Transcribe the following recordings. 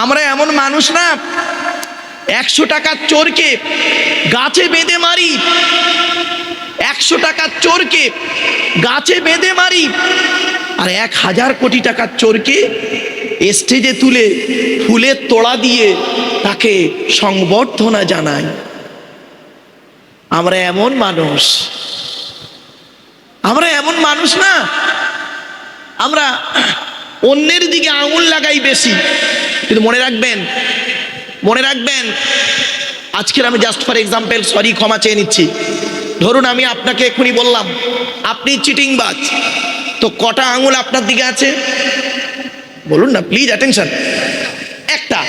আমরা এমন মানুষ না, 100 টাকার চোরকে গাছে বেঁধে মারি, 100 টাকার চোরকে গাছে বেঁধে মারি, আর 1000 কোটি টাকার চোরকে স্টেজে তুলে ফুলের তোড়া দিয়ে তাকে সংবর্ধনা জানাই। আমরা এমন মানুষ, আমরা এমন মানুষ না, আমরা অন্যের দিকে আঙুল লাগাই বেশি। কিন্তু মনে রাখবেন, মনে রাখবেন, আজকের আমি জাস্ট ফর এক্সাম্পল, সরি ক্ষমা চেয়ে নিচ্ছি, ধরুন আমি আপনাকে এক্ষুনি বললাম আপনি চিটিংবাজ, তো কটা আঙুল আপনার দিকে আছে বলুন না প্লিজ, অ্যাটেনশন। একটা,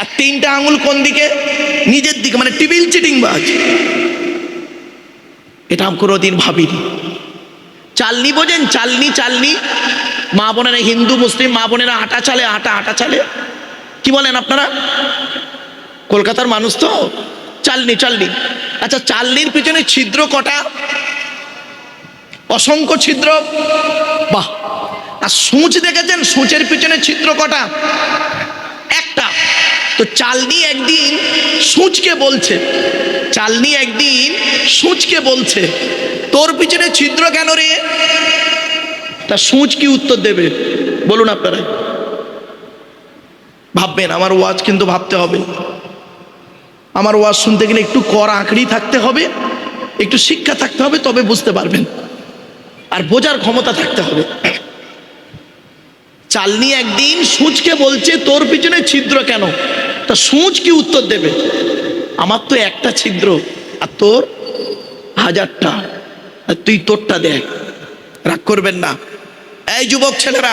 আর 3টা আঙুল কোন দিকে? নিজের দিকে, মানে টিবিল চিটিংবাজ। এটা আমি কোনোদিন ভাবিনি। চালনি বোঝেন? চালনি, চালনি মা বোনেরা, হিন্দু মুসলিম মা বোনেরা আটা চালে, আটা চালে, কি বলেন আপনারা? কলকাতার মানুষ তো, চালনি চালনি। আচ্ছা, চালনির পিছনে ছিদ্র কটা? অসংখ্য ছিদ্র, বাহ। আর সূচ দেখেছেন সূচের পিছনে ছিদ্র কটা? একটা। তো চালনি একদিন সূচকে বলছে, চালনি একদিন সূচকে বলছে, তোর পিছনে ছিদ্র কেন রে? তা সূচ কি উত্তর দেবে বলুন আপনারা? ভাববেন, আমার ওয়াজ কিন্তু ভাবতে হবে, আমার ওয়াজ শুনতে গেলে একটু কড়া আঁকড়ি থাকতে হবে, একটু শিক্ষা থাকতে হবে, তবে বুঝতে পারবেন, আর বোঝার ক্ষমতা থাকতে হবে। চালনি একদিন সূচকে বলছে তোর পিছনে ছিদ্র কেন? তা সূচ কি উত্তর দেবে? আমার তো একটা ছিদ্র আর তোর 1000টা, আর তুই তোরটা দেখ। রাগ করবেন না। এই যুবক ছেলেরা,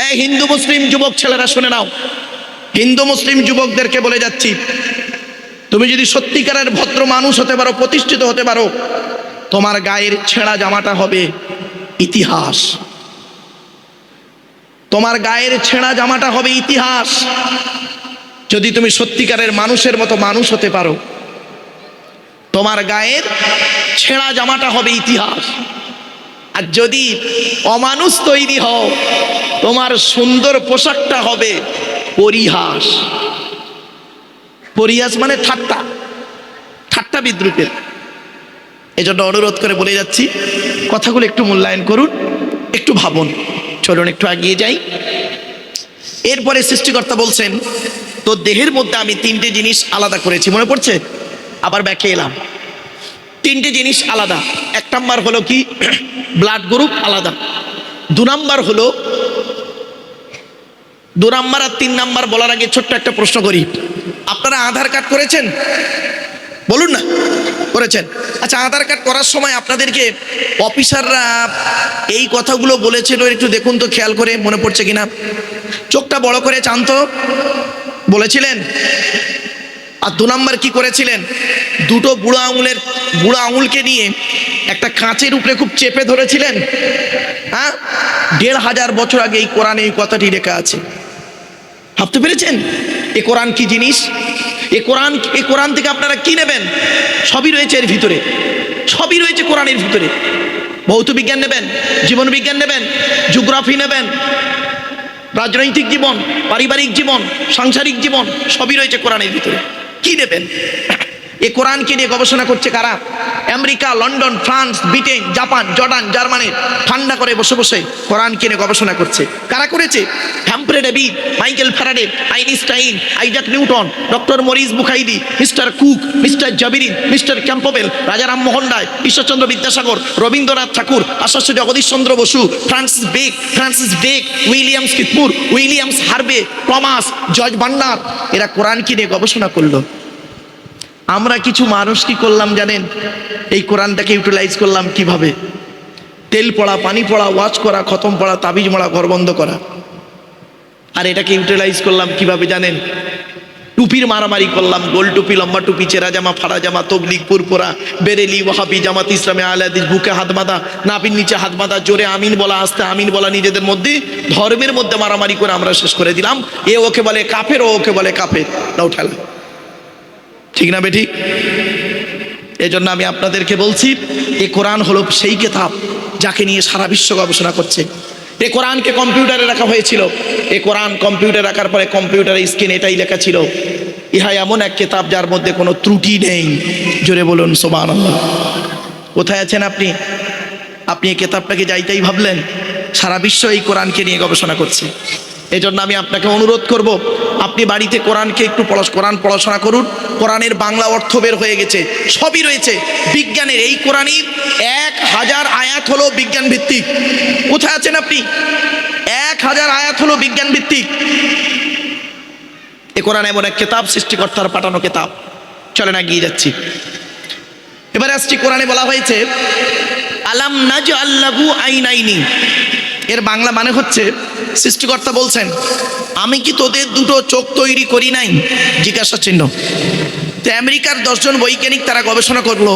এই হিন্দু মুসলিম যুবক ছেলেরা শুনে নাও, হিন্দু মুসলিম যুবকদেরকে বলে যাচ্ছি, তুমি যদি সত্যিকারের ভদ্র মানুষ হতে পারো, প্রতিষ্ঠিত হতে পারো, তোমার গায়ের ছেঁড়া জামাটা হবে ইতিহাস। তোমার গায়ের ছেঁড়া জামাটা হবে ইতিহাস। যদি তুমি সত্যিকারের মানুষের মতো মানুষ হতে পারো, তোমার গায়ের ছেঁড়া জামাটা হবে ইতিহাস। আর যদি অমানুষ তৈরি হও, তোমার সুন্দর পোশাকটা হবে পরিহাস। পরিহাস মানে ঠাট্টা, ঠাট্টা বিদ্রুপের। এজন্য অনুরোধ করে বলে যাচ্ছি, কথাগুলো একটু মূল্যায়ন করুন, একটু ভাবুন। চলুন একটু এগিয়ে যাই। এরপরে সৃষ্টিকর্তা বলছেন, তো দেহের মধ্যে আমি 3টে জিনিস আলাদা করেছি, মনে পড়ছে? আবার ব্যাকে এলাম। 3টে জিনিস আলাদা। 1 নাম্বার হলো কি? ব্লাড গ্রুপ আলাদা। 2 নাম্বার হলো, 2 নাম্বার আর 3 নাম্বার বলার আগে ছোট্ট একটা প্রশ্ন করি, আপনারা আধার কার্ড করেছেন? বলুন না, করেছেন? আচ্ছা, আধার কার্ড করার সময় আপনাদেরকে অফিসাররা এই কথাগুলো বলেছিল, একটু দেখুন তো খেয়াল করে, মনে পড়ছে কিনা? চোখটা বড় করে চান তো, বলেছিলেন? আর 2 নাম্বার কি করেছিলেন? দুটো বুড়ো আঙুলকে নিয়ে একটা কাঁচের উপরে খুব চেপে ধরেছিলেন। হ্যাঁ, 1500 বছর আগে এই কোরআনে এই কথাটি লেখা আছে। ভাবতে পেরেছেন এ কোরআন কি জিনিস? এই কোরআন থেকে আপনারা কি নেবেন? সবই রয়েছে এর ভিতরে, সবই রয়েছে কোরআনের ভিতরে। ভৌত বিজ্ঞান নেবেন, জীবন বিজ্ঞান নেবেন, জিওগ্রাফি নেবেন, রাজনৈতিক জীবন, পারিবারিক জীবন, সাংসারিক জীবন, সবই রয়েছে কোরআনের ভিতরে। কি নেবেন? এই কোরআনকে নিয়ে গবেষণা করছে কারা? America, London, France, Britain, Japan, Jordan, Germany ঠান্ডা করে বসে বসে কোরআনকে নিয়ে গবেষণা করছে। কারা করেছে? Humphry David, Michael Faraday, Einstein, Isaac Newton, doctor Maurice Bucaille, mister Cook, mister জাবিরিন, mister Campbell, Raja Rammohan Roy, Ishwarchandra Vidyasagar, Rabindranath Tagore, Acharya Jagadish Chandra Bose, Francis Beck, William স্কিথমুর, Williams Harvey, Thomas, George Bernard, এরা কোরআনকে নিয়ে গবেষণা করলো। আমরা কিছু মানুষ কি করলাম জানেন? এই কোরআনটাকে ইউটিলাইজ করলাম কিভাবে? তেল পড়া, পানি পড়া, ওয়াজ করা, খতম পড়া, তাবিজ মরা, ঘর বন্ধ করা। আর এটাকে ইউটিলাইজ করলাম কিভাবে জানেন? টুপির মারামারি করলাম। গোল টুপি, লম্বা টুপি, চেরা জামা, ফাড়া জামা, তবলিগ, পুরপুরা, বেরেলি, ওয়াহাবি, জামাত ইসলামে, আহলে হাদিস, বুকে হাত বাঁধা, নাভির নিচে হাত বাঁধা, জোরে আমিন বলা, আস্তে আমিন বলা, নিজেদের মধ্যে ধর্মের মধ্যে মারামারি করে আমরা শেষ করে দিলাম। এ ওকে বলে কাফের, ও ওকে বলে কাফের। দাও ঠেলা, ঠিক না বেঠিক? এজন্য আমি আপনাদেরকে বলছি, এ কোরআন হলো সেই কিতাব যাকে নিয়ে সারা বিশ্ব গবেষণা করছে। এ কোরআনকে কম্পিউটারে রাখা হয়েছিল। এ কোরআন কম্পিউটারে রাখার পরে কম্পিউটারে স্ক্রিন এটাই লেখা ছিল, ইহা এমন এক কিতাব যার মধ্যে কোনো ত্রুটি নেই। জোরে বলুন সুবহানাল্লাহ। কোথায় আছেন আপনি? আপনি এই কিতাবটাকে যাইতেই ভাবলেন। সারা বিশ্ব এই কোরআনকে নিয়ে গবেষণা করছে। এই জন্য আমি আপনাকে অনুরোধ করব, আপনি বাড়িতে কোরআনকে একটু কোরআন পড়াশোনা করুন। কোরআনের বাংলা অর্থ বের হয়ে গেছে, সবই রয়েছে। বিজ্ঞানের এই কোরআনের 1000 আয়াত হলো বিজ্ঞান ভিত্তিক। কোথায় আছেন আপনি? 1000 আয়াত হলো বিজ্ঞান ভিত্তিক। এ কোরআন এমন এক কিতাব, সৃষ্টিকর্তার পাঠানো কিতাব। চলেন এগিয়ে যাচ্ছি। এবারে আসছি, কোরআনে বলা হয়েছে আলাম নাজআল লাহু আইনাইনি। এর বাংলা মানে হচ্ছে, সৃষ্টিকর্তা বলছেন আমি কি তোদের দুটো চোখ তৈরি করি নাই? জিজ্ঞাসা চিহ্ন। তো আমেরিকার 10 জন বৈজ্ঞানিক তারা গবেষণা করলো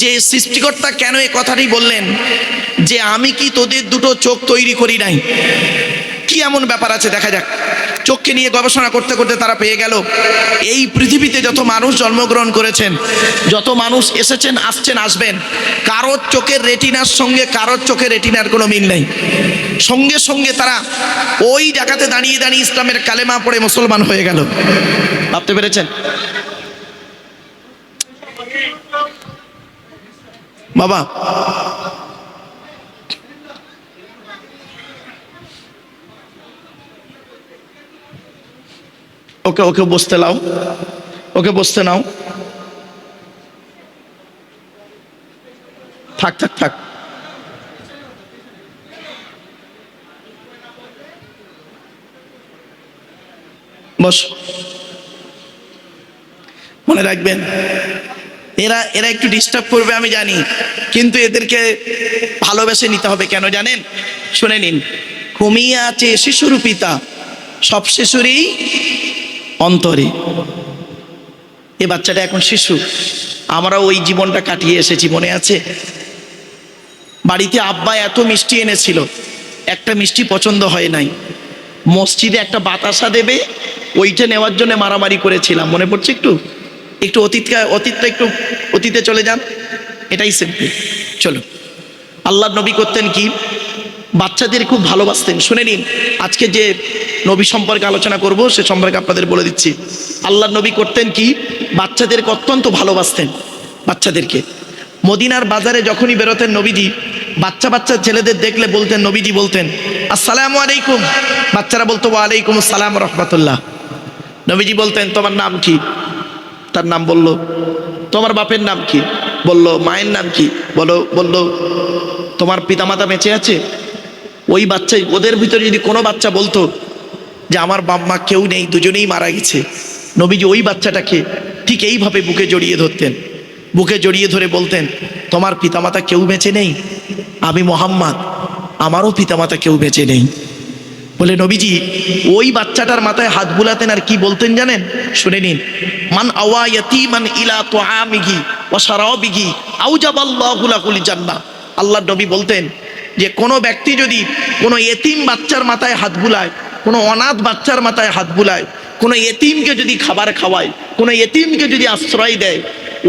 যে সৃষ্টিকর্তা কেন এই কথাটি বললেন যে আমি কি তোদের দুটো চোখ তৈরি করি নাই। কি এমন ব্যাপার আছে দেখা যাক। চোখকে নিয়ে গবেষণা করতে করতে তারা পেয়ে গেল, এই পৃথিবীতে যত মানুষ জন্মগ্রহণ করেছেন, যত মানুষ এসেছেন, আসছেন, আসবেন, কারোর চোখের রেটিনার সঙ্গে কারোর চোখের রেটিনার কোনো মিল নেই। সঙ্গে সঙ্গে তারা ওই জায়গাতে দাঁড়িয়ে দাঁড়িয়ে ইসলামের কালেমা পড়ে মুসলমান হয়ে গেল। ভাবতে পেরেছেন বাবা? ওকে ওকে বসতে নাও, ওকে বসতে নাও। থাক থাক থাক। বস। মনে রাখবেন, এরা এরা একটু ডিস্টার্ব করবে আমি জানি, কিন্তু এদেরকে ভালোবেসে নিতে হবে। কেন জানেন? শুনে নিন। ঘুমিয়ে আছে শিশুর পিতা, সব শিশুরই অন্তরে। এ বাচ্চাটা এখন শিশু, আমরা ওই জীবনটা কাটিয়ে এসেছি, মনে আছে? বাড়িতে আব্বা এত মিষ্টি এনেছিল, একটা মিষ্টি পছন্দ হয় নাই। মসজিদে একটা বাতাসা দেবে, ওইটা নেওয়ার জন্য মারামারি করেছিলাম, মনে পড়ছে? একটু একটু অতীতটা একটু অতীতে চলে যান, এটাই সিম্পল। চলো। আল্লাহ নবী করতেন কি? বাচ্চাদের খুব ভালোবাসতেন। শুনে নিন, আজকে যে নবী সম্পর্কে আলোচনা করব সে সম্পর্কে আপনাদের বলে দিচ্ছি। আল্লাহ নবী করতেন কি? বাচ্চাদেরকে অত্যন্ত ভালোবাসতেন। বাচ্চাদেরকে মদিনার বাজারে যখনই বেরোতেন নবীজি, বাচ্চা বাচ্চা ছেলেদের দেখলে বলতেন, নবীজি বলতেন আসসালামু আলাইকুম। বাচ্চারা বলতো ওয়ালাইকুম আসসালাম রহমাতুল্লাহ। নবীজি বলতেন তোমার নাম কি? তার নাম বলল। তোমার বাপের নাম কি? বলল। মায়ের নাম কি? বললো তোমার পিতামাতা বেঁচে আছে? ওই বাচ্চাই, ওদের ভিতরে যদি কোনো বাচ্চা বলতো যে আমার বাপ মা কেউ নেই, দুজনেই মারা গেছে, নবীজি ওই বাচ্চাটাকে ঠিক এইভাবে বুকে জড়িয়ে ধরতেন। বুকে জড়িয়ে ধরে বলতেন তোমার পিতামাতা কেউ বেঁচে নেই? আমি মোহাম্মদ, আমারও পিতামাতা কেউ বেঁচে নেই। বলে নবীজি ওই বাচ্চাটার মাথায় হাত বুলাতেন আর কি বলতেন জানেন? শুনে নিন। মান আওয়া ইয়াতীমান ইলা তুআমিহি ওয়া শারাবিহি আউজাবাল্লাহু লাহুল জান্নাহ। আল্লাহর নবী বলতেন যে কোনো ব্যক্তি যদি কোনো এতিম বাচ্চার মাথায় হাত বুলায়, কোনো অনাথ বাচ্চার মাথায় হাত বুলায়, কোনো এতিমকে যদি খাবার খাওয়ায়, কোনো এতিমকে যদি আশ্রয় দেয়,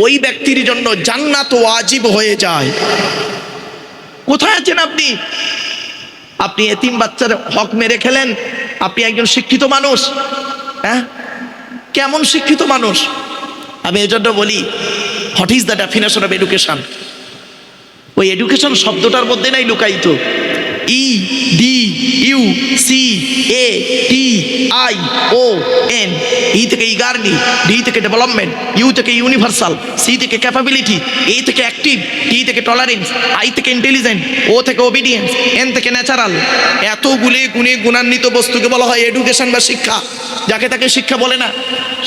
ওই ব্যক্তির জন্য জান্নাত ওয়াজিব হয়ে যায়। কোথায় আছেন আপনি? আপনি এতিম বাচ্চার হক মেরে খেলেন। আপনি একজন শিক্ষিত মানুষ, হ্যাঁ? কেমন শিক্ষিত মানুষ? আমি এজন্য বলি, what is the definition of education? ওই এডুকেশন শব্দটার মধ্যে নাই লুকায়িত। EDUCATION। ই থেকে ইগারলি, ডি থেকে ডেভেলপমেন্ট, ইউ থেকে ইউনিভার্সাল, সি থেকে ক্যাপাবিলিটি, এ থেকে অ্যাক্টিভ, টি থেকে টলারেন্স, আই থেকে ইন্টেলিজেন্ট, ও থেকে ওবিডিয়েন্স, এন থেকে ন্যাচারাল। এতগুলি গুণে গুণান্বিত বস্তুকে বলা হয় এডুকেশন বা শিক্ষা। যাকে তাকে শিক্ষা বলে না।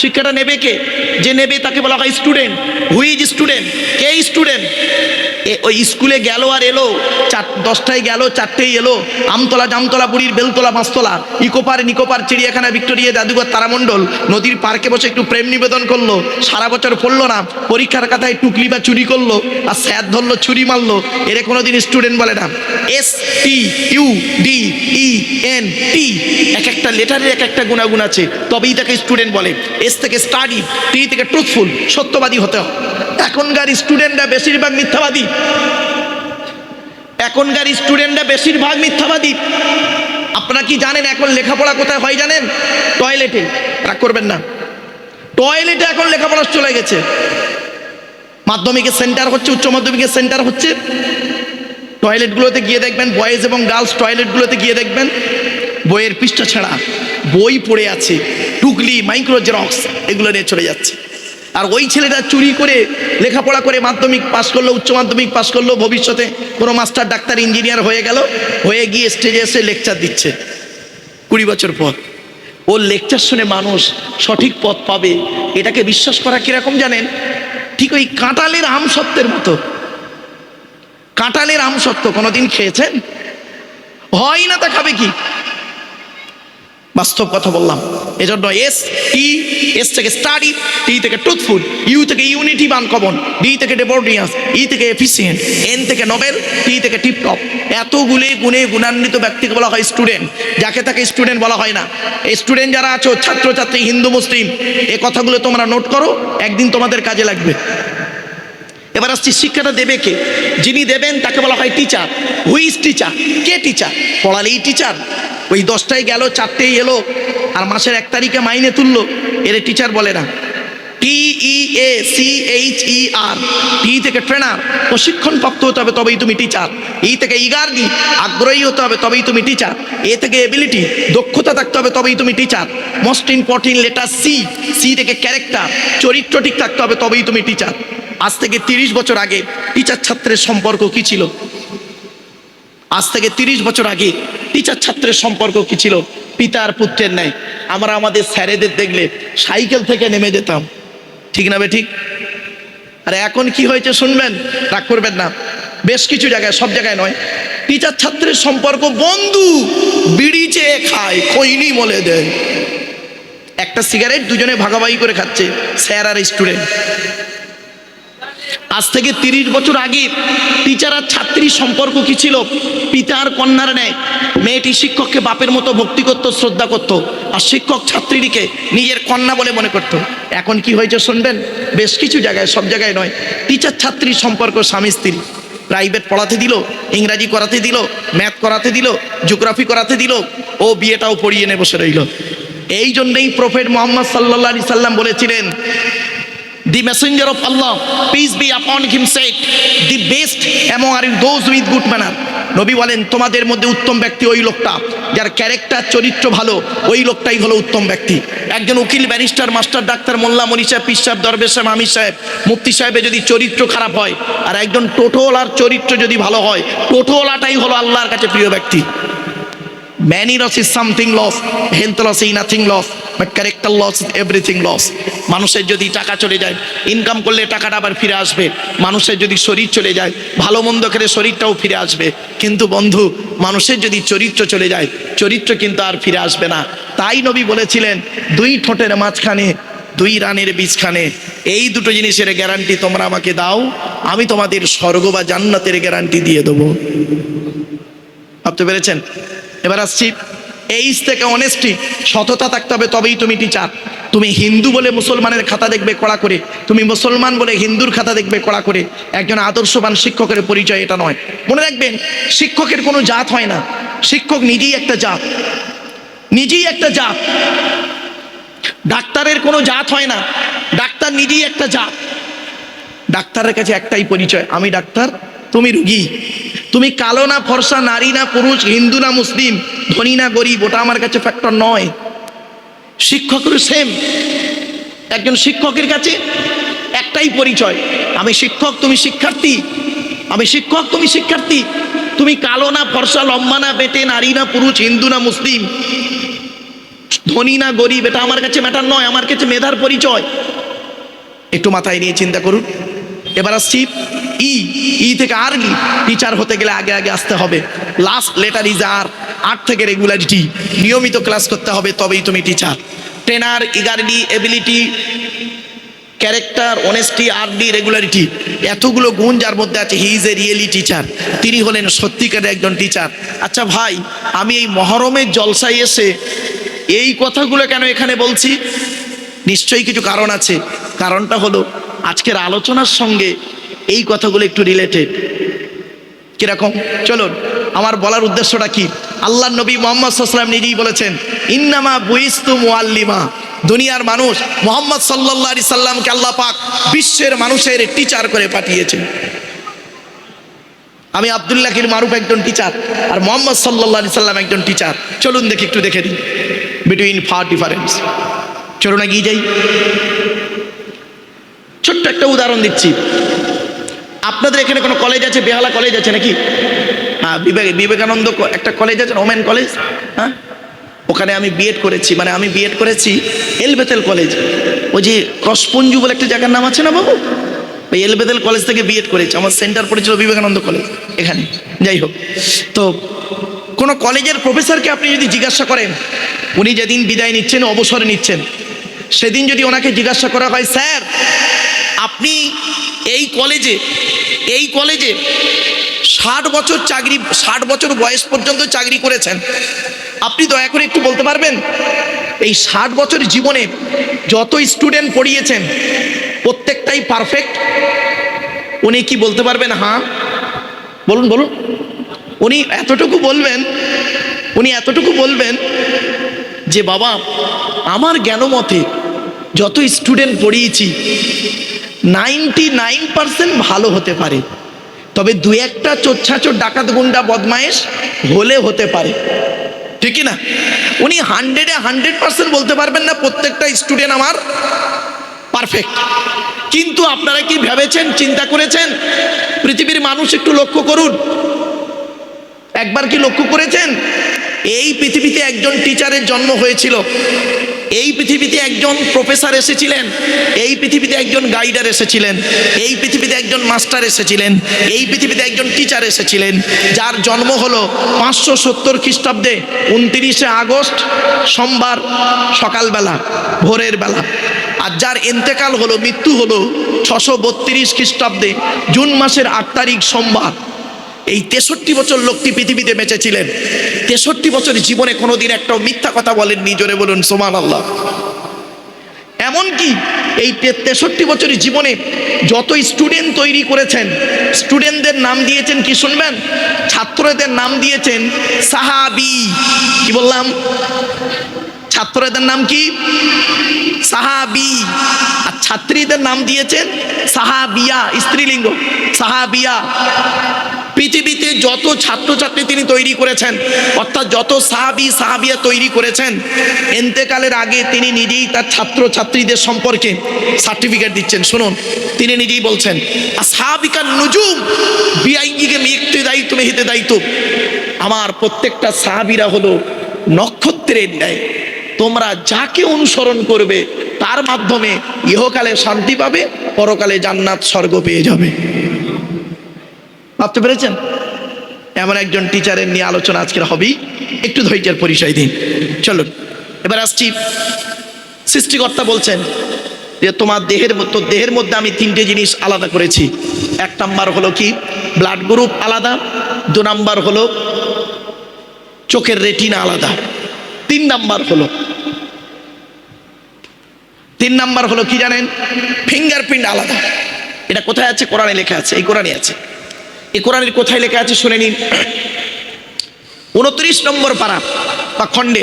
শিক্ষাটা নেবে কে? যে নেবে তাকে বলা হয় student. Hui is student? K student? ওই স্কুলে গেল আর এলো, 10টায় গেল 4টেই এলো, আমতলা জামতলা বুড়ির বেলতলা পাঁচতলা, ইকোপার নিকোপার, চিড়িয়াখানা, ভিক্টোরিয়া, জাদুঘর, তারামণ্ডল, নদীর পার্কে বসে একটু প্রেম নিবেদন করলো, সারা বছর পড়লো না, পরীক্ষার খাতায় টুকলি বা চুরি করলো, আর স্যার ধরলো, ছুরি মারলো, এরে কোনোদিন স্টুডেন্ট বলে না। STUDENT, এক একটা লেটারের এক একটা গুণাগুণ আছে, তবেই তাকে স্টুডেন্ট বলে। এস থেকে স্টাডি, টি থেকে ট্রুথফুল, সত্যবাদী হতে হয়। এখনকার স্টুডেন্টরা বেশিরভাগ মিথ্যাবাদী। এখনকার স্টুডেন্টরা বেশিরভাগ মিথ্যাবাদী। আপনারা কি জানেন এখন লেখাপড়া কোথায় হয় জানেন? টয়লেটে। রাগ করবেন না, টয়লেটে এখন লেখাপড়া চলে গেছে। মাধ্যমিকের সেন্টার হচ্ছে, উচ্চ মাধ্যমিকের সেন্টার হচ্ছে, টয়লেটগুলোতে গিয়ে দেখবেন, বয়েজ এবং গার্লস টয়লেটগুলোতে গিয়ে দেখবেন বইয়ের পৃষ্ঠা ছাড়া বই পড়ে আছে, টুকলি, মাইক্রো জেরক্স এগুলো নিয়ে চলে যাচ্ছে। আর ওই ছেলেটা চুরি করে লেখাপড়া করে মাধ্যমিক পাস করলো, উচ্চ মাধ্যমিক পাস করলো, ভবিষ্যতে কোনো মাস্টার, ডাক্তার, ইঞ্জিনিয়ার হয়ে গেল, হয়ে গিয়ে স্টেজে এসে লেকচার দিচ্ছে 20 বছর পর। ওর লেকচার শুনে মানুষ সঠিক পথ পাবে, এটাকে বিশ্বাস করা কিরকম জানেন? ঠিক ওই কাঁঠালের আমসত্ত্বের মতো। কাঁঠালের আমসত্ত্ব কোনোদিন খেয়েছেন? হয় না, তা খাবে কি? বাস্তব কথা বললাম। এজন্য এস থেকে স্টাডি, টি থেকে ট্রুথফুল, ইউ থেকে ইউনিটি আনকমন, ডি থেকে ডেবোর্ডিয়াস, ই থেকে এফিসিয়েন্ট, এন থেকে নোবেল, টি থেকে টিপটপ। এতগুলি গুণে গুণান্বিত ব্যক্তিকে বলা হয় স্টুডেন্ট, যাকে তাকে স্টুডেন্ট বলা হয় না। এই স্টুডেন্ট যারা আছো, ছাত্রছাত্রী, হিন্দু মুসলিম, এই কথাগুলো তোমরা নোট করো, একদিন তোমাদের কাজে লাগবে। এবার আসছি, শিক্ষাটা দেবে কে? যিনি দেবেন তাকে বলা হয় টিচার। Who's teacher? কে টিচার? পড়ালেই টিচার? ওই 10টায় গেল, 4টেই এলো, আর মাসের 1 তারিখে মাইনে তুললো, এর টিচার বলে না। TEACHER, টি থেকে ট্রেনার, প্রশিক্ষণ প্রাপ্ত হতে হবে তবেই তুমি টিচার। ই থেকে ইগারলি, আগ্রহী হতে হবে তবেই তুমি টিচার। এ থেকে এবিলিটি, দক্ষতা থাকতে হবে তবেই তুমি teacher. Most important letter C থেকে ক্যারেক্টার, চরিত্র ঠিক থাকতে হবে তবেই তুমি টিচার। আজ থেকে 30 বছর আগে টিচার ছাত্রের সম্পর্ক কি ছিল? আজ থেকে 30 বছর আগে টিচার ছাত্রের সম্পর্ক কি ছিল? পিতার পুত্রের ন্যায়। আমরা আমাদের স্যারেদের দেখলে সাইকেল থেকে নেমে যেতাম, ঠিক না বে ঠিক? আরে এখন কি হয়েছে শুনবেন, রাগ করবেন না। বেশ কিছু জায়গায়, সব জায়গায় নয়, টিচার ছাত্রের সম্পর্ক বন্ধু, বিড়ি চেয়ে খায়, খৈনি মলে দেয়। একটা সিগারেট দুজনে ভাগাভাগি করে খাচ্ছে, স্যার আর স্টুডেন্ট। আজ থেকে 30 বছর আগে টিচার আর ছাত্রীর সম্পর্ক কি ছিল? পিতা আর কন্যার ন্যায়। মেয়েটি শিক্ষককে বাপের মতো ভক্তি করত, শ্রদ্ধা করত, আর শিক্ষক ছাত্রীটিকে নিজের কন্যা বলে মনে করত। এখন কি হয়েছে শুনবেন, বেশ কিছু জায়গায়, সব জায়গায় নয়, টিচার ছাত্রীর সম্পর্ক স্বামী স্ত্রী। প্রাইভেট পড়াতে দিল, ইংরাজি করাতে দিল, ম্যাথ করাতে দিল, জিওগ্রাফি করাতে দিল, ও বিয়েটাও পড়িয়ে নিয়ে বসে রইল। এই জন্যই প্রফেট মুহাম্মদ সাল্লাল্লাহু আলাইহি সাল্লাম বলেছিলেন, The messenger of Allah, peace be upon him, said, the best among are those with good manner. নবী বলেন, তোমাদের মধ্যে উত্তম ব্যক্তি ওই লোকটা যার ক্যারেক্টার, চরিত্র ভালো, ওই লোকটাই হলো উত্তম ব্যক্তি। একজন উকিল, ব্যারিস্টার, মাস্টার, ডাক্তার, মোল্লা, মনি সাহেব, পীর সাহেব, দরবেশ সাহেব, আমির সাহেব, মুফতি সাহেবের যদি চরিত্র খারাপ হয়, আর একজন টোটোওয়ালার চরিত্র যদি ভালো হয়, টোটোওয়ালাটাই হলো আল্লাহর কাছে প্রিয় ব্যক্তি। Many loss is something lost, health loss is nothing lost, but character loss is everything lost. মানুষের যদি টাকা চলে যায়, ইনকাম করলে টাকাটা আবার ফিরে আসবে। মানুষের যদি শরীর চলে যায়, ভালো মন্দ খেলে শরীরটাও ফিরে আসবে। কিন্তু বন্ধু, মানুষের যদি চরিত্র চলে যায়, চরিত্র কিন্তু আর ফিরে আসবে না। তাই নবী বলেছিলেন, 2 ঠোঁটের মাঝখানে 2 রানের বীজখানে, এই দুটো জিনিসের গ্যারান্টি তোমরা আমাকে দাও, আমি তোমাদের স্বর্গ বা জান্নাতের গ্যারান্টি দিয়ে দেবো। ভাবতে পেরেছেন? এবার আসছি, এইচ থেকে অনেস্টি, সততা থাকতে হবে তবেই তুমি টিচার। তুমি হিন্দু বলে মুসলমানের খাতা দেখবে কড়া করে, তুমি মুসলমান বলে হিন্দুর খাতা দেখবে কড়া করে। একজন আদর্শবান শিক্ষকের পরিচয় এটা নয়। মনে রাখবেন, শিক্ষকের কোনো জাত হয় না, শিক্ষক নিজেই একটা জাত, নিজেই একটা জাত। ডাক্তারের কোনো জাত হয় না, ডাক্তার নিজেই একটা জাত। ডাক্তারের কাছে একটাই পরিচয়, আমি ডাক্তার, তুমি রুগী। তুমি কালো না ফর্সা, নারী না পুরুষ, হিন্দু না মুসলিম, ধনী না গরিব, ওটা আমার কাছে ফ্যাক্টর নয়। শিক্ষকের সেম। একজন শিক্ষকের কাছে একটাই পরিচয়, আমি শিক্ষক, তুমি শিক্ষার্থী। আমি শিক্ষক, তুমি শিক্ষার্থী। তুমি কালো না ফর্সা, লম্বা না বেটে, নারী না পুরুষ, হিন্দু না মুসলিম, ধনী না গরিব, এটা আমার কাছে ম্যাটার নয়। আমার কাছে মেধার পরিচয়। একটু মাথায় নিয়ে চিন্তা করুন। এবার আসছি ই থেকে আর্লি। টিচার হতে গেলে আগে আগে আসতে হবে, লাস্ট লেটার ইজ আর থেকে রেগুলারিটি, নিয়মিত ক্লাস করতে হবে তবেই তুমি teacher. Trainer, eagerly, ability, character, honesty, RD, regularity, এতগুলো গুণ যার মধ্যে আছে, he is a really teacher. তিনি হলেন সত্যিকারের একজন টিচার। আচ্ছা ভাই, আমি এই মহরমের জলসায় এসে এই কথাগুলো কেন এখানে বলছি? নিশ্চয়ই কিছু কারণ আছে। কারণটা হলো আজকের আলোচনার সঙ্গে এই কথাগুলো একটু রিলেটেড। কিরকম? চলুন, আমার বলার উদ্দেশ্যটা কি? আল্লাহ নবী মুহাম্মদ সাল্লাল্লাহু আলাইহি ওয়াসাল্লাম নিজেই বলেছেন, ইন্নামা বুইস্তু মুআল্লিমা। দুনিয়ার মানুষ মুহাম্মদ সাল্লাল্লাহু আলাইহি সাল্লামকে আল্লাহ পাক বিশ্বের মানুষের টিচার করে পাঠিয়েছেন। আমি আব্দুল্লাহির মারুফ একজন টিচার, আর মুহাম্মদ সাল্লাল্লাহু আলাইহি সাল্লাম একজন টিচার। চলুন দেখি, একটু দেখে দিই বিটুইন ফার ডিফারেন্স। চলুন এগিয়ে যাই। ছোট্ট একটা উদাহরণ দিচ্ছি। আপনাদের এখানে কোনো কলেজ আছে? বেহালা কলেজ আছে নাকি? হ্যাঁ, বিবেকানন্দ একটা কলেজ আছে, ওমেন কলেজ। হ্যাঁ, ওখানে আমি বিএড করেছি, মানে আমি বিএড করেছি এলবেতেল কলেজ। ওই যে ক্রসপুঞ্জু বলে একটা জায়গার নাম আছে না বাবু, ওই এলবেতেল কলেজ থেকে বিএড করেছি। আমার সেন্টার পড়েছিল বিবেকানন্দ কলেজ এখানে। যাই হোক, তো কোনো কলেজের প্রফেসরকে আপনি যদি জিজ্ঞাসা করেন, উনি যেদিন বিদায় নিচ্ছেন, অবসরে নিচ্ছেন, সেদিন যদি ওনাকে জিজ্ঞাসা করা হয়, স্যার আপনি এই কলেজে 60 বছর চাকরি, 60 বছর বয়স পর্যন্ত চাকরি করেছেন, আপনি দয়া করে একটু বলতে পারবেন এই 60 বছর জীবনে যত স্টুডেন্ট পড়িয়েছেন প্রত্যেকটাই পারফেক্ট? উনি কি বলতে পারবেন? হ্যাঁ। বলুন বলুন। উনি এতটুকু বলবেন যে বাবা, আমার জ্ঞান মতে যত স্টুডেন্ট পড়িয়েছি 99% ভালো হতে পারে, তবে দু একটা চোর ডাকাত গুন্ডা বদমায়েশ হলে হতে পারে, ঠিক না? উনি 100% বলতে পারবেন না প্রত্যেকটা স্টুডেন্ট আমার পারফেক্ট। কিন্তু আপনারা কি ভেবেছেন, চিন্তা করেছেন? পৃথিবীর মানুষ একটু লক্ষ্য করুন, একবার কি লক্ষ্য করেছেন এই পৃথিবীতে একজন টিচারের জন্ম হয়েছিল, এই পৃথিবীতে একজন প্রফেসর এসেছিলেন, এই পৃথিবীতে একজন গাইডার এসেছিলেন, এই পৃথিবীতে একজন মাস্টার এসেছিলেন, এই পৃথিবীতে একজন টিচার এসেছিলেন, যার জন্ম হলো 570 খ্রিস্টাব্দে 29শে আগস্ট সোমবার সকালবেলা, ভোরের বেলা, আর যার ইন্তেকাল হলো, মৃত্যু হলো 632 খ্রিস্টাব্দে জুন মাসের 8 তারিখ সোমবার। এই 63 বছর লোকটি পৃথিবীতে বেঁচেছিলেন। 63 বছর জীবনে কোনোদিন একটাও মিথ্যা কথা বলেননি। জোরে বলুন সুবহানাল্লাহ। এমনকি এই 63 বছরের জীবনে যত স্টুডেন্ট তৈরি করেছেন, স্টুডেন্টদের নাম দিয়েছেন কি শুনবেন? ছাত্রদের নাম দিয়েছেন সাহাবী। কি বললাম? ছাত্রদের নাম কি? সাহাবী। আর ছাত্রীদের নাম দিয়েছেন সাহাবিয়া, স্ত্রীলিঙ্গ সাহাবিয়া। পৃথিবীতে যত ছাত্রছাত্রী তিনি তৈরি করেছেন, অর্থাৎ যত সাহাবিয়া তৈরি করেছেন, ইন্তেকালের আগে তিনি নিজেই তার ছাত্রছাত্রীদের সম্পর্কে সার্টিফিকেট দিচ্ছেন। শুনুন, তিনি নিজেই বলছেন, আসহাবিকান নুজুম বিআইয়িহিম ইক্তিদাইতুম ইহতিদাইতুম। আমার প্রত্যেকটা সাহাবীরা হলো নক্ষত্রের ন্যায়, তোমরা যাকে অনুসরণ করবে তার মাধ্যমে ইহকালে শান্তি পাবে, পরকালে জান্নাত স্বর্গ পেয়ে যাবে। ভাবতে পেরেছেন? এমন একজন টিচারের নিয়ে আলোচনা আজকের হবেই। একটু ধৈর্যের পরিচয় দিন। চলুন এবার আসছি। সৃষ্টিকর্তা বলছেন যে তোমার দেহের মধ্যে আমি 3টে জিনিস আলাদা করেছি। 1 নাম্বার হলো কি? ব্লাড গ্রুপ আলাদা। 2 নাম্বার হলো চোখের রেটিনা আলাদা। 3 নাম্বার হলো কি জানেন? ফিঙ্গারপ্রিন্ট আলাদা। এটা কোথায় আছে? কোরআনে লেখা আছে। এই কোরআনে আছে। এই কোরআনের কোথায় লেখা আছে শুনে নিন। 29 নম্বর পারা বা খণ্ডে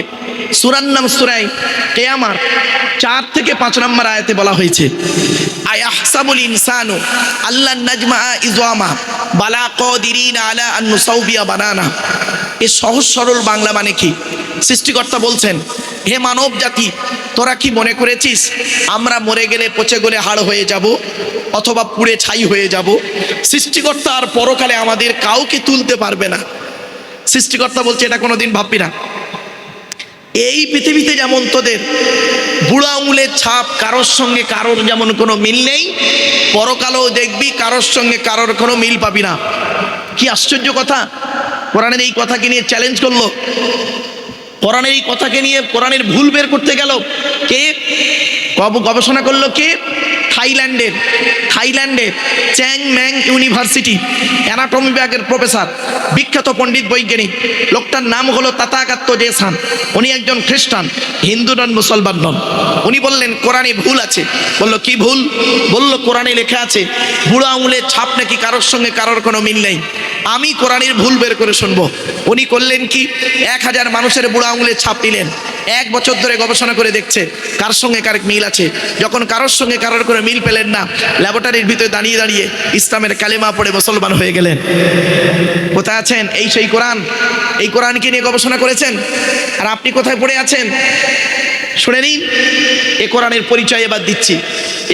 সূরার নাম সূরায়ে কিয়ামার 4 থেকে 5 নম্বর আয়াতে বলা হয়েছে, আয়াহসাবুল ইনসানু আল্লান নাজমা ইযওয়ামা বালা কাদিরিনা আলা আন নুসাউবিয়া বানানা। এই সহজ সরল বাংলা মানে কি? সৃষ্টিকর্তা বলছেন, হে মানব জাতি, তোরা কি মনে করেছিস আমরা মরে গেলে পচে গলে হাড় হয়ে যাব অথবা পুড়ে ছাই হয়ে যাব? সৃষ্টিকর্তা আর পরকালে আমাদের কাউকে তুলতে পারবে না। সৃষ্টিকর্তা বলছে এটা কোনোদিন ভাববি না। এই পৃথিবীতে যেমন তোদের বুড়ো আঙুলের ছাপ কারোর সঙ্গে কারোর যেমন কোনো মিল নেই, পরকালেও দেখবি কারোর সঙ্গে কারোর কোনো মিল পাবি না। কি আশ্চর্য কথা! কোরআনের এই কথাকে নিয়ে চ্যালেঞ্জ করলো। কোরআনের এই কথাকে নিয়ে কোরআনের ভুল বের করতে গেল কে? গবেষণা করলো কে? থাইল্যান্ডের চ্যাং ম্যাং ইউনিভার্সিটি অ্যানাটমি বিভাগের প্রফেসর, বিখ্যাত পণ্ডিত বৈজ্ঞানিক। লোকটার নাম হলো তাথাগত জেসান। উনি একজন খ্রিস্টান, হিন্দু নন, মুসলমান নন। উনি বললেন কোরআনে ভুল আছে। বলল কি ভুল? বলল কোরআনে লেখা আছে বুড়ো আঙুলের ছাপ নাকি কারোর সঙ্গে কারোর কোনো মিল নেই। আমি কোরআনের ভুল বের করে শুনবো। উনি করলেন কি, 1000 মানুষের বুড়ো আঙুলের ছাপ নিলেন, 1 বছর ধরে গবেষণা করে দেখছে কার সঙ্গে কার মিল আছে। যখন কারোর সঙ্গে কারোর করে মিল পেলেন না, ল্যাবরেটরির ভিতরে দাঁড়িয়ে দাঁড়িয়ে ইসলামের কালেমা পড়ে মুসলমান হয়ে গেলেন। কোথায় আছেন? এই সেই কোরআন, এই কোরআনকে নিয়ে গবেষণা করেছেন, আর আপনি কোথায় পড়ে আছেন? শুনে নিন, এ কোরআনের পরিচয় এবার দিচ্ছি।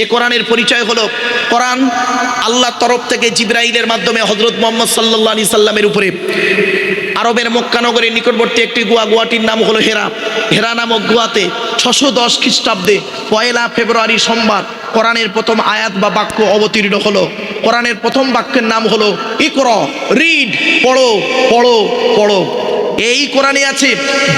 এ কোরআনের পরিচয় হলো, কোরআন আল্লাহর তরফ থেকে জিবরাইলের মাধ্যমে হযরত মুহাম্মদ সাল্লাল্লাহু আলাইহি সাল্লামের উপরে আরবের মক্কা নগরের নিকটবর্তী একটি গুহাটির নাম হলো হেরা। হেরা নামক গুহাতে 610 খ্রিস্টাব্দে 1 ফেব্রুয়ারি সোমবার কোরআনের প্রথম আয়াত বা বাক্য অবতীর্ণ হলো। কোরআনের প্রথম বাক্যের নাম হলো ইকরা, রিড, পড়ো পড়ো পড়ো। এই কোরআনে আছে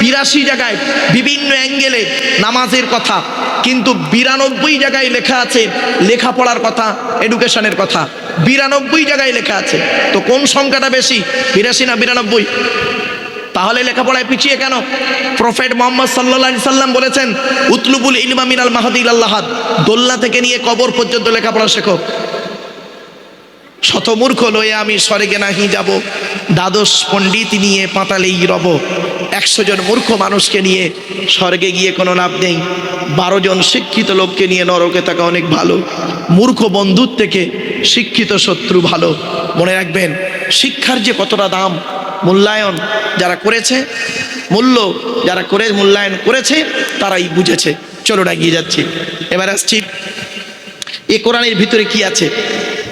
82 জায়গায় বিভিন্ন অ্যাঙ্গেলে নামাজের কথা, কিন্তু 92 জায়গায় লেখা আছে লেখাপড়ার কথা, এডুকেশনের কথা। 92 জায়গায় লেখা আছে। তো কোন সংখ্যাটা বেশি, 82 না 92? তাহলে লেখাপড়ায় পিছিয়ে কেন? প্রফেট মুহাম্মদ সাল্লাল্লাহু আলাইহি সাল্লাম বলেছেন, উতলুবুল ইলমা মিনাল মাহদি ইলাল লাহাদ, দোলনা থেকে নিয়ে কবর পর্যন্ত লেখাপড়া শেখো। শতমূর্খ লয়ে আমি স্বর্গে নাহি যাব, দ্বাদশ পণ্ডিত নিয়ে পাতালেই রব। 100 জন মূর্খ মানুষকে নিয়ে স্বর্গে গিয়ে কোনো লাভ নেই, 12 জন শিক্ষিত লোককে নিয়ে নরকে থাকা অনেক ভালো। মূর্খ বন্ধুর থেকে শিক্ষিত শত্রু ভালো। মনে রাখবেন, শিক্ষার যে কতটা দাম, মূল্যায়ন যারা করেছে, যারা মূল্যায়ন করেছে তারাই বুঝেছে। চলো এগিয়ে যাচ্ছি। এবার আসছি এ কোরআনের ভিতরে কি আছে।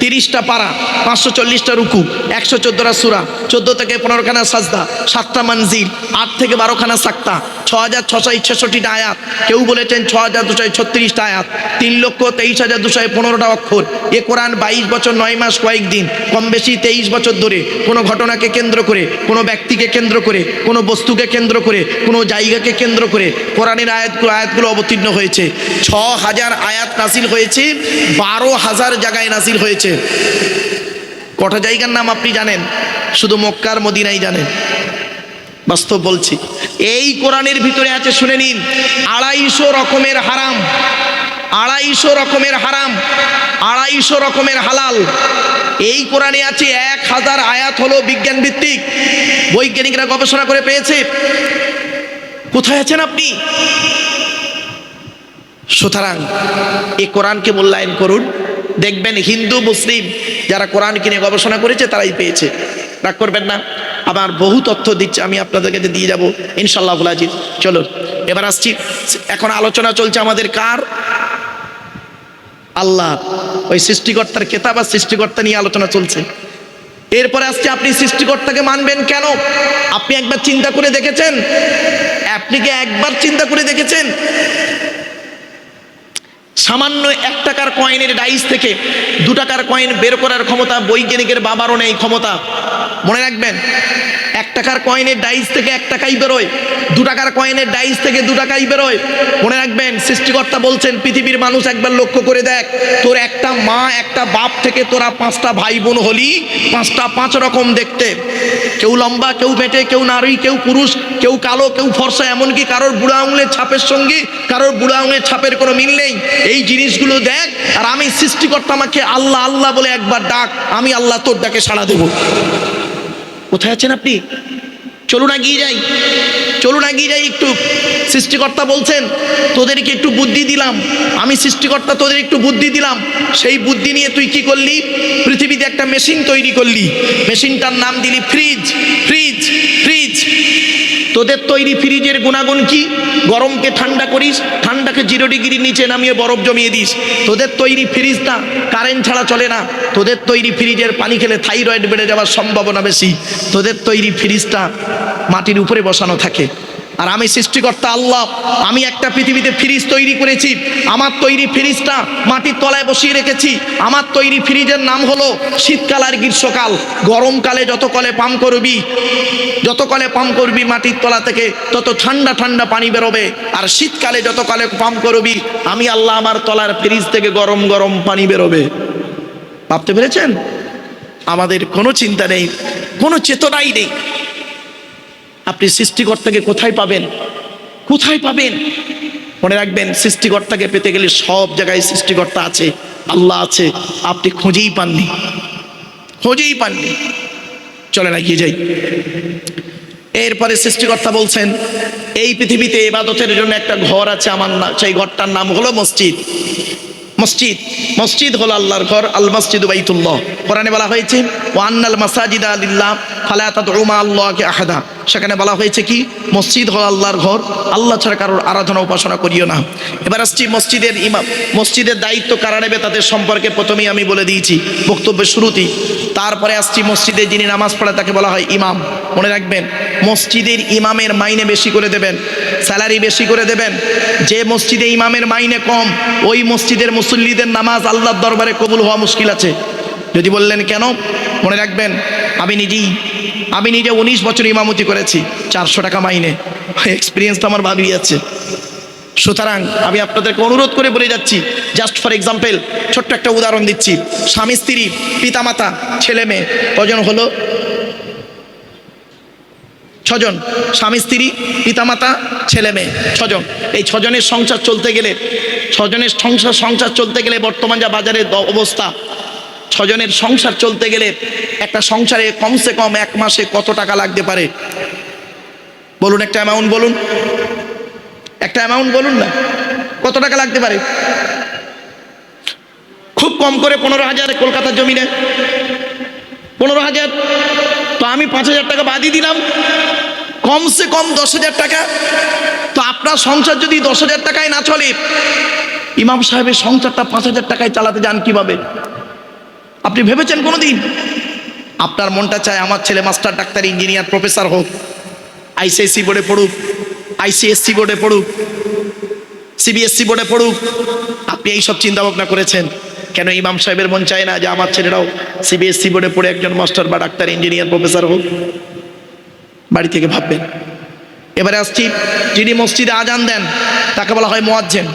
30টা পারা, 540টা রুকু, 114টা সূরা, 14 থেকে 15খানা সাজদা, 7টা মানজিল, 8 থেকে 12খানা সাক্তা, 6666টা আয়াত, কেউ বলেছেন 6236টা আয়াত, 3,23,215টা অক্ষর। এ কোরআন 22 বছর 9 মাস কয়েকদিন, কম বেশি 23 বছর ধরে কোনো ঘটনাকে কেন্দ্র করে, কোনো ব্যক্তিকে কেন্দ্র করে, কোনো বস্তুকে কেন্দ্র করে, কোনো জায়গাকে কেন্দ্র করে কোরআনের আয়াতগুলো অবতীর্ণ হয়েছে। 6000 আয়াত নাজিল হয়েছে, 12,000 জায়গায় নাজিল হয়েছে। কটা জায়গার নাম আপনি জানেন? শুধু মক্কার মদিনাই জানেন। বাস্তব বলছি, এই কোরআনের ভিতরে আছে, শুনে নিন, 250 রকমের হারাম, 250 রকমের হারাম, 250 রকমের হালাল। এই কোরআনে আছে 1000 আয়াত হলো বিজ্ঞান ভিত্তিক, বৈজ্ঞানিকরা গবেষণা করে পেয়েছে। কোথায় আছেন আপনি? সুতরাং এই কোরআনকে মূল্যায়ন করুন, দেখবেন হিন্দু মুসলিম যারা কোরআনকে নিয়ে গবেষণা করেছে তারাই পেয়েছে। রাগ করবেন না, আবার বহু তথ্য দিচ্ছে, আমি আপনাদেরকে দিয়ে যাব ইনশাআল্লাহ আজিজ। চলো এবার আসছি, এখন আলোচনা চলছে আমাদের কার? আল্লাহ, ওই সৃষ্টিকর্তার কেতাব আর সৃষ্টিকর্তা নিয়ে আলোচনা চলছে। এরপরে আসছে আপনি সৃষ্টিকর্তাকে মানবেন কেন? আপনি একবার চিন্তা করে দেখেছেন? আপনি কি একবার চিন্তা করে দেখেছেন? সামান্য 1 টাকার কয়েনের ডাইস থেকে 2 টাকার কয়েন বের করার ক্ষমতা বৈজ্ঞানিকের বাবারও নেই ক্ষমতা। মনে রাখবেন, 1 টাকার কয়েনের ডাইস থেকে 1 টাকাই বেরোয়, 2 টাকার কয়েনের ডাইস থেকে 2 টাকাই বেরোয়। মনে রাখবেন, সৃষ্টিকর্তা বলছেন, পৃথিবীর মানুষ একবার লক্ষ্য করে দেখ, তোর একটা মা একটা বাপ থেকে তোরা 5টা ভাই বোন হলি, 5টা 5 রকম দেখতে, কেউ লম্বা, কেউ বেটে, কেউ নারী, কেউ পুরুষ, কেউ কালো, কেউ ফর্সা, এমনকি কারোর বুড়া আঙুলের ছাপের সঙ্গে কারোর বুড়া আঙুলের ছাপের কোনো মিল নেই। এই জিনিসগুলো দেখ, আর আমি সৃষ্টিকর্তা আমাকে আল্লাহ আল্লাহ বলে একবার ডাক, আমি আল্লাহ তোর ডাকে সাড়া দেব। কোথায় আছেন আপনি? চলুন এগিয়ে যাই, চলুন এগিয়ে যাই একটু। সৃষ্টিকর্তা বলছেন, তোদেরকে একটু বুদ্ধি দিলাম, আমি সৃষ্টিকর্তা তোদের একটু বুদ্ধি দিলাম, সেই বুদ্ধি নিয়ে তুই কি করলি? পৃথিবীতে একটা মেশিন তৈরি করলি, মেশিনটার নাম দিলি ফ্রিজ। ফ্রিজ ফ্রিজ তোদের তৈরি ফ্রিজের গুণাগুণ কি? গরমকে ঠান্ডা করিস, ঠান্ডাকে 0 ডিগ্রির নিচে নামিয়ে বরফ জমিয়ে দিস। তোদের তৈরি ফ্রিজটা কারেন্ট ছাড়া চলে না। তোদের তৈরি ফ্রিজের পানি খেলে থাইরয়েড বেড়ে যাওয়ার সম্ভাবনা বেশি। তোদের তৈরি ফ্রিজটা মাটির উপরে বসানো থাকে। আর আমি সৃষ্টিকর্তা আল্লাহ, আমি একটা পৃথিবীতে ফ্রিজ তৈরি করেছি। আমার তৈরি ফ্রিজটা মাটির তলায় বসিয়ে রেখেছি। আমার তৈরি ফ্রিজের নাম হলো শীতকাল আর গ্রীষ্মকাল। গরমকালে যত কলে পাম্প করবি মাটির তলা থেকে তত ঠান্ডা ঠান্ডা পানি বেরোবে, আর শীতকালে যত কলে পাম্প করবি আমি আল্লাহ আমার তলার ফ্রিজ থেকে গরম গরম পানি বেরোবে। ভাবতে পেরেছেন? আমাদের কোনো চিন্তা নেই, কোনো চেতনাই নেই। আপনি সৃষ্টিকর্তাকে কোথায় পাবেন? কোথায় পাবেন? মনে রাখবেন, সৃষ্টিকর্তাকে পেতে গেলে সব জায়গায় সৃষ্টিকর্তা আছে, আল্লাহ আছে, আপনি খুঁজেই পাননি, খুঁজেই পাননি। চলেন এগিয়ে যাই। এরপরে সৃষ্টিকর্তা বলছেন এই পৃথিবীতে ইবাদতের জন্য একটা ঘর আছে আমার না, সেই ঘরটার নাম হলো মসজিদ। মসজিদ মসজিদ হলো আল্লাহর ঘর, আল মসজিদু বাইতুল্লাহ। কোরআনে বলা হয়েছে ওয়ান্নাল মাসাজিদা লিল্লাহ ফালা তাদউ মা আল্লাহি আহাদা। সেখানে বলা হয়েছে কি মসজিদ হলো আল্লাহর ঘর, আল্লাহ ছাড়া কারোর আরাধনা উপাসনা করিও না। এবার আসছি মসজিদের ইমাম, মসজিদের দায়িত্ব কারা নেবে তাদের সম্পর্কে প্রথমেই আমি বলে দিয়েছি বক্তব্যের শুরুতেই। তারপরে আসছি মসজিদে যিনি নামাজ পড়ে তাকে বলা হয় ইমাম। মনে রাখবেন মসজিদের ইমামের মাইনে বেশি করে দেবেন, স্যালারি বেশি করে দেবেন। যে মসজিদে ইমামের মাইনে কম ওই মসজিদের মুসল্লিদের নামাজ আল্লাহর দরবারে কবুল হওয়া মুশকিল আছে। যদি বললেন কেন, মনে রাখবেন আমি নিজে 19 বছর ইমামতি করেছি, 400 টাকা মাইনে, এক্সপিরিয়েন্স তো আমার ভালোই আছে। সুতরাং আমি আপনাদেরকে অনুরোধ করে বলে যাচ্ছি, জাস্ট ফর এক্সাম্পল ছোট্ট একটা উদাহরণ দিচ্ছি। স্বামী স্ত্রী পিতামাতা ছেলে মেয়ে কজন হলো? 6 জন। স্বামী স্ত্রী পিতামাতা ছেলে মেয়ে 6 জন। এই 6 জনের সংসার চলতে গেলে, 6 জনের সংসার চলতে গেলে বর্তমান যা বাজারের অবস্থা, 6 জনের সংসার চলতে গেলে একটা সংসারে কমসে কম 1 মাসে কত টাকা লাগতে পারে বলুন? একটা অ্যামাউন্ট বলুন, একটা অ্যামাউন্ট বলুন না, কত টাকা লাগতে পারে? খুব কম করে 15,000 কলকাতার জমিনে 15,000। তো আমি 5,000 টাকা বাদই দিলাম, কমসে কম 10,000 টাকা। তো আপনার সংসার যদি 10,000 টাকায় না চলে, ইমাম সাহেবের সংসারটা 5,000 টাকায় চালাতে যান কিভাবে? আপনি ভেবেছেন কোনোদিন? আপনার মনটা চায় আমার ছেলে মাস্টার, ডাক্তার, ইঞ্জিনিয়ার, প্রফেসর হোক, আইসিএসসি বোর্ডে পড়ুক, আইসিএসসি বোর্ডে পড়ুক, সিবিএসসি বোর্ডে পড়ুক। আপনি এইসব চিন্তা ভাবনা করেছেন কেন? ইমাম সাহেবের মন চায় না যে আমার ছেলেরাও সিবিএসসি বোর্ডে পড়ে একজন মাস্টার বা ডাক্তার, ইঞ্জিনিয়ার, প্রফেসর হোক? বাড়ি থেকে ভাববেন। এবারে আসছি যিনি মসজিদে আজান দেন তাকে বলা হয় মুয়াজ্জিন।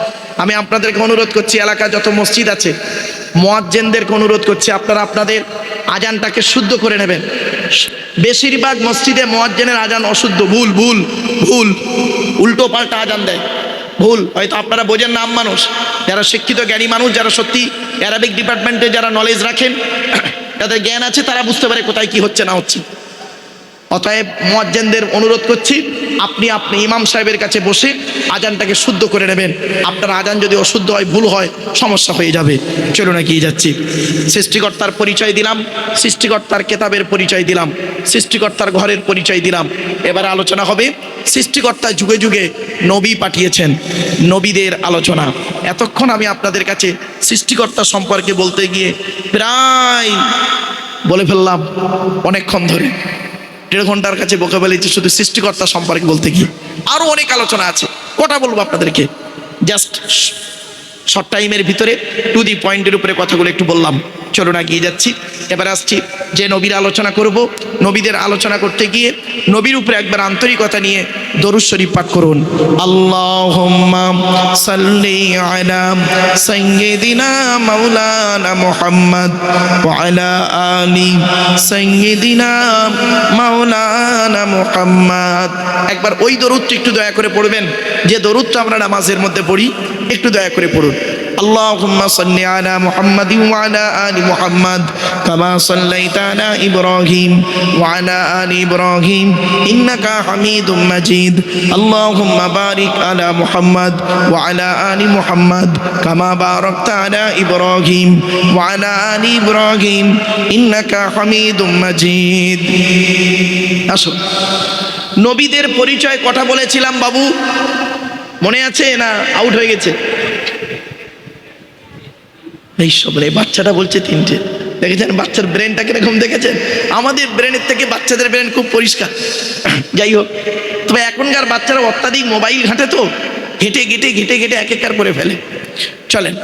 আমি আপনাদেরকে অনুরোধ করছি, এলাকায় যত মসজিদ আছে মুয়াজ্জিনদেরকে অনুরোধ করছি আপনারা আপনাদের আজানটাকে শুদ্ধ করে নেবেন। বেশিরভাগ মসজিদে মুয়াজ্জিনের আজান অশুদ্ধ, ভুল ভুল ভুল, উল্টো পাল্টা আজান দেয়, ভুল। হয়তো আপনারা বোঝেন না, আম মানুষ, যারা শিক্ষিত জ্ঞানী মানুষ, যারা সত্যি অ্যারাবিক ডিপার্টমেন্টে যারা নলেজ রাখেন, তাদের জ্ঞান আছে, তারা বুঝতে পারে কোথায় কি হচ্ছে না হচ্ছে। অতএব মুয়াজ্জিনদের অনুরোধ করছি আপনি ইমাম সাহেবের কাছে বসে আজানটাকে শুদ্ধ করে নেবেন। আপনার আজান যদি অশুদ্ধ হয়, ভুল হয়, সমস্যা হয়ে যাবে। চলুন এগিয়ে যাচ্ছি। সৃষ্টিকর্তার পরিচয় দিলাম, সৃষ্টিকর্তার কেতাবের পরিচয় দিলাম, সৃষ্টিকর্তার ঘরের পরিচয় দিলাম। এবারে আলোচনা হবে সৃষ্টিকর্তা যুগে যুগে নবী পাঠিয়েছেন, নবীদের আলোচনা। এতক্ষণ আমি আপনাদের কাছে সৃষ্টিকর্তা সম্পর্কে বলতে গিয়ে প্রায় বলে ফেললাম অনেকক্ষণ ধরে, 1.5 ঘন্টার কাছে বকে ফেলেছি শুধু সৃষ্টিকর্তা সম্পর্কে বলতে গিয়ে। আরো অনেক আলোচনা আছে, কটা বলবো আপনাদেরকে, জাস্ট শর্ট টাইমের ভিতরে টু দি পয়েন্টের উপরে কথাগুলো একটু বললাম। চলুন এগিয়ে যাচ্ছি। এবার আসছি যে নবীর আলোচনা করব। নবীদের আলোচনা করতে গিয়ে নবীর উপরে একবার আন্তরিকতা নিয়ে দরুদ শরীফ পাঠ করুন। আল্লাহুম্মা সাল্লি আলা সাইয়্যিদিনা মাওলানা মুহাম্মদ ওয়া আলা আলি সাইয়্যিদিনা মাওলানা মুহাম্মদ। একবার ওই দরুদটা একটু দয়া করে পড়বেন, যে দরুদটা আমরা নামাজের মধ্যে পড়ি, একটু দয়া করে পড়ুন। আল্লাহুম্মা সাল্লি আলা মুহাম্মাদিন ওয়া আলা আলি মুহাম্মাদ কামা সাল্লাইতা আলা ইব্রাহিম ওয়া আলা আলি ইব্রাহিম ইন্নাকা হামিদুম মাজিদ। আল্লাহুম্মা বারিক আলা মুহাম্মাদ ওয়া আলা আলি মুহাম্মাদ কামা বারাকতা আলা ইব্রাহিম ওয়া আলা আলি ইব্রাহিম ইন্নাকা হামিদুম মাজিদ। আসুন, নবীদের পরিচয় কটা বলেছিলাম বাবু, মনে আছে না আউট হয়ে গেছে? এইসব বাচ্চাটা বলছে 3টে। দেখেছেন বাচ্চার ব্রেনটা কিরকম, দেখেছেন? আমাদের ব্রেনের থেকে বাচ্চাদের ব্রেন খুব পরিষ্কার। যাই হোক, তবে এখনকার বাচ্চারা অত্যাধিক মোবাইল ঘাঁটে, তো ঘেটে ঘেটে ঘেটে ঘেটে এক এক করে ফেলে। চলেন